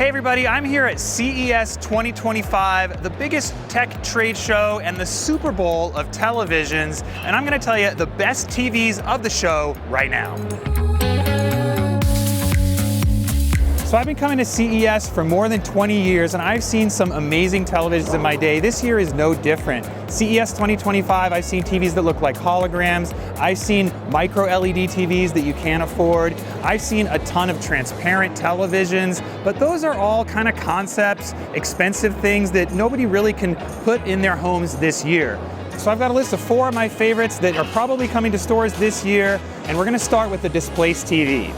Hey everybody, I'm here at CES 2025, the biggest tech trade show and the Super Bowl of televisions, and I'm going to tell you the best TVs of the show right now. So I've been coming to CES for more than 20 years and I've seen some amazing televisions in my day. This year is no different. CES 2025, I've seen TVs that look like holograms. I've seen micro LED TVs that you can't afford. I've seen a ton of transparent televisions, but those are all kind of concepts, expensive things that nobody really can put in their homes this year. So I've got a list of 4 of my favorites that are probably coming to stores this year, and we're going to start with the Displace TV.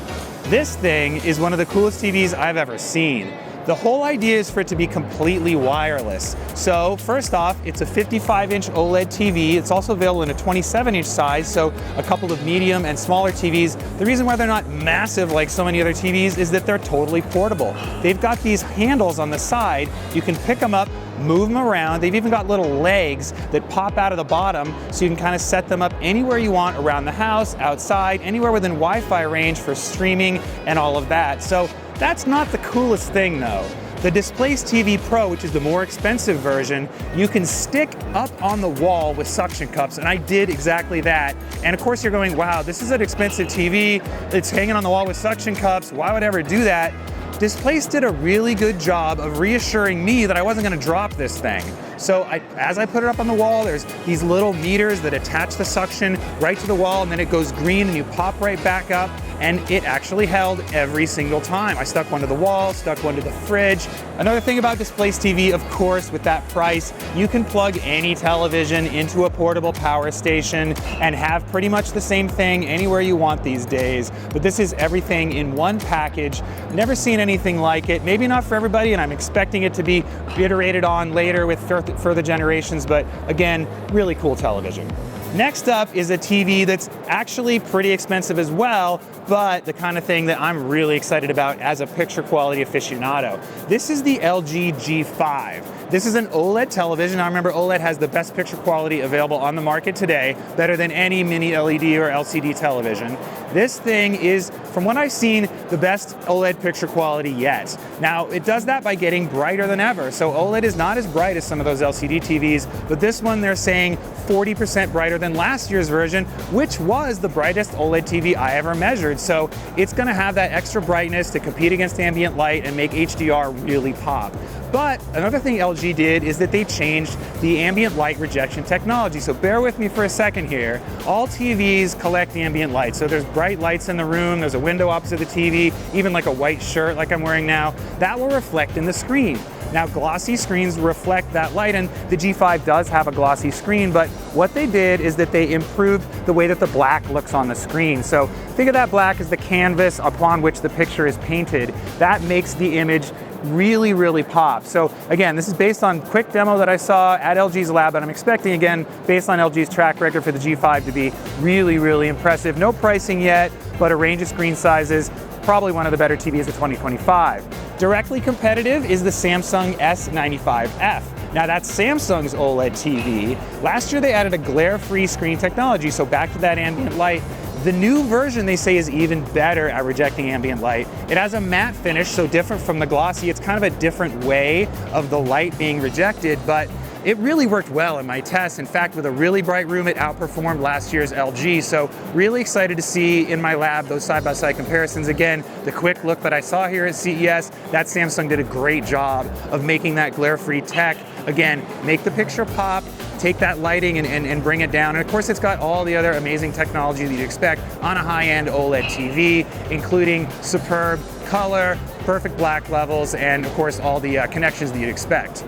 This thing is one of the coolest TVs I've ever seen. The whole idea is for it to be completely wireless. So first off, it's a 55-inch OLED TV. It's also available in a 27-inch size, so a couple of medium and smaller TVs. The reason why they're not massive like so many other TVs is that they're totally portable. They've got these handles on the side. You can pick them up, move them around. They've even got little legs that pop out of the bottom, so you can kind of set them up anywhere you want around the house, outside, anywhere within Wi-Fi range for streaming and all of that. So that's not the coolest thing though. The Displace TV Pro, which is the more expensive version, you can stick up on the wall with suction cups, and I did exactly that. And of course you're going, wow, this is an expensive TV, it's hanging on the wall with suction cups, why would I ever do that? Displace did a really good job of reassuring me that I wasn't going to drop this thing. So as I put it up on the wall, there's these little meters that attach the suction right to the wall, and then it goes green and you pop right back up, and it actually held every single time. I stuck one to the wall, stuck one to the fridge. Another thing about Displace TV, of course, with that price, you can plug any television into a portable power station and have pretty much the same thing anywhere you want these days. But this is everything in one package. Never seen anything like it. Maybe not for everybody, and I'm expecting it to be iterated on later with further generations, but again, really cool television. Next up is a TV that's actually pretty expensive as well, but the kind of thing that I'm really excited about as a picture quality aficionado. This is the LG G5. This is an OLED television. Now remember, OLED has the best picture quality available on the market today, better than any mini LED or LCD television. This thing is, from what I've seen, the best OLED picture quality yet. Now, it does that by getting brighter than ever. So OLED is not as bright as some of those LCD TVs, but this one they're saying 40% brighter than last year's version, which was the brightest OLED TV I ever measured. So it's gonna have that extra brightness to compete against ambient light and make HDR really pop. But another thing LG did is that they changed the ambient light rejection technology. So bear with me for a second here. All TVs collect ambient light. So there's bright lights in the room, there's a window opposite the TV, even like a white shirt like I'm wearing now. That will reflect in the screen. Now, glossy screens reflect that light, and the G5 does have a glossy screen, but what they did is that they improved the way that the black looks on the screen. So think of that black as the canvas upon which the picture is painted. That makes the image really pop. So again, this is based on a quick demo that I saw at LG's lab, and I'm expecting, again, based on LG's track record for the G5 to be really impressive. No pricing yet, but a range of screen sizes. Probably one of the better TVs of 2025. Directly competitive is the Samsung S95F. Now that's Samsung's OLED TV. Last year they added a glare-free screen technology, so back to that ambient light. The new version, they say, is even better at rejecting ambient light. It has a matte finish, so different from the glossy. It's kind of a different way of the light being rejected, but it really worked well in my tests. In fact, with a really bright room, it outperformed last year's LG. So really excited to see in my lab those side-by-side comparisons. Again, the quick look that I saw here at CES, that Samsung did a great job of making that glare-free tech. Again, make the picture pop, take that lighting and bring it down. And of course, it's got all the other amazing technology that you'd expect on a high-end OLED TV, including superb color, perfect black levels, and of course, all the connections that you'd expect.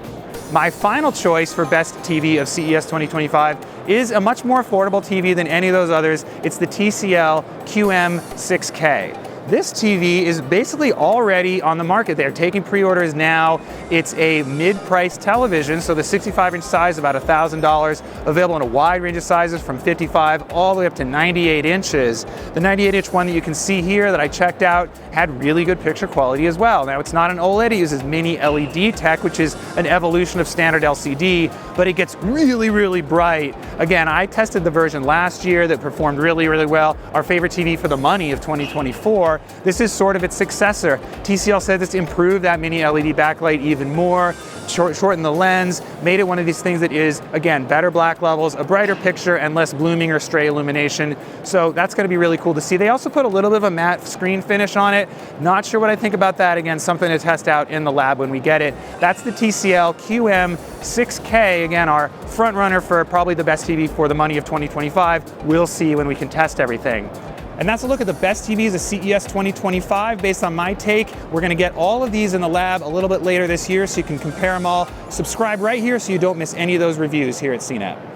My final choice for best TV of CES 2025 is a much more affordable TV than any of those others. It's the TCL QM6K. This TV is basically already on the market. They're taking pre-orders now. It's a mid-price television, so the 65-inch size, about $1,000, available in a wide range of sizes from 55 all the way up to 98 inches. The 98-inch one that you can see here that I checked out had really good picture quality as well. Now, it's not an OLED, it uses mini LED tech, which is an evolution of standard LCD, but it gets really bright. Again, I tested the version last year that performed really well. Our favorite TV for the money of 2024. before. This is sort of its successor. TCL says it's improved that mini LED backlight even more, shortened the lens, made it one of these things that is, again, better black levels, a brighter picture, and less blooming or stray illumination. So that's going to be really cool to see. They also put a little bit of a matte screen finish on it. Not sure what I think about that. Again, something to test out in the lab when we get it. That's the TCL QM6K, again, our front runner for probably the best TV for the money of 2025. We'll see when we can test everything. And that's a look at the best TVs of CES 2025 based on my take. We're going to get all of these in the lab a little bit later this year so you can compare them all. Subscribe right here so you don't miss any of those reviews here at CNET.